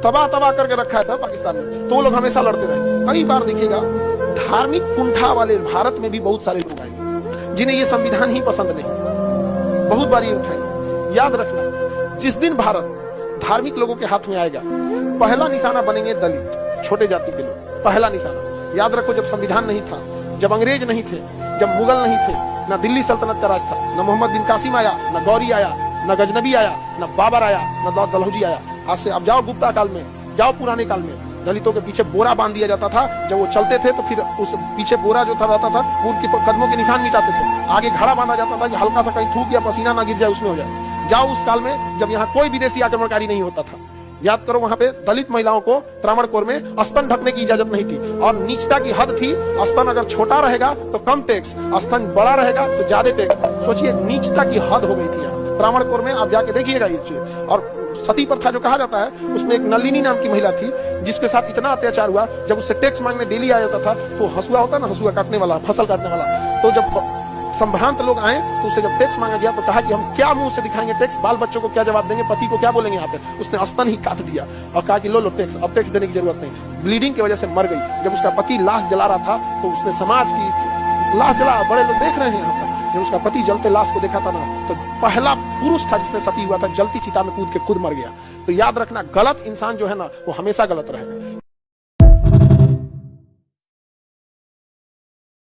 तबाह तबाह करके रखा है सब पाकिस्तान में, तो वो लोग हमेशा लड़ते रहे। कई बार दिखेगा धार्मिक कुंठा वाले भारत में भी बहुत सारे लोग आए जिन्हें ये संविधान ही पसंद नहीं। बहुत बार ये उठाएंगे। याद रखना, जिस दिन भारत धार्मिक लोगों के हाथ में आएगा, पहला निशाना बनेंगे दलित, छोटे जाति के लोग, पहला निशाना। याद रखो, जब संविधान नहीं था, जब अंग्रेज नहीं थे, जब मुगल नहीं थे, ना दिल्ली सल्तनत का राज था, न मोहम्मद बिन कासिम आया, न गौरी आया, न गजनबी आया, न बाबर आया, न दलहौजी आया। आज से अब जाओ गुप्ता काल में, जाओ पुराने काल में, दलितों के पीछे बोरा बांध दिया जाता था। जब वो चलते थे तो फिर उस पीछे बोरा जो था रहता था, वो उनके कदमों के निशान मिटाते थे। आगे घड़ा बांधा जाता था कि हल्का सा कहीं थूक या पसीना ना गिर जाए, उसमें हो जाए। जाओ उस काल में जब यहाँ कोई विदेशी आक्रमणकारी नहीं होता था। याद करो, वहां पे दलित महिलाओं को त्रावणकोर में स्तन ढकने की इजाजत नहीं थी, और नीचता की हद थी। स्तन अगर छोटा रहेगा तो कम टैक्स, स्तन बड़ा रहेगा तो ज्यादा टैक्स। सोचिए, नीचता की हद हो गई थी यहाँ त्रावणकोर में। आप जाके देखिएगा ये चीज। और सती प्रथा जो कहा जाता है, उसमें एक नलिनी नाम की महिला थी जिसके साथ इतना अत्याचार हुआ, जब उससे टैक्स मांगने डेली आ जाता था, तो हसुआ होता ना, हसुआ काटने वाला, फसल काटने वाला, तो जब संभ्रांत लोग आए तो उससे जब टैक्स मांगा गया तो कहा कि हम क्या मुंह से दिखाएंगे टैक्स, बाल बच्चों को क्या जवाब देंगे, पति को क्या बोलेंगे यहाँ पे। उसने स्तन ही काट दिया और कहा कि लो लो टैक्स, अब टैक्स देने की जरूरत नहीं। ब्लीडिंग की वजह से मर गई। जब उसका पति लाश जला रहा था तो उसने समाज की लाश जला, बड़े लोग देख रहे हैं यहाँ पर, जब उसका पति जलते लाश को देखा था ना, तो पहला पुरुष था जिसने सती हुआ था, जलती चिता में कूद के खुद मर गया। तो याद रखना, गलत इंसान जो है ना, वो हमेशा गलत रहेगा।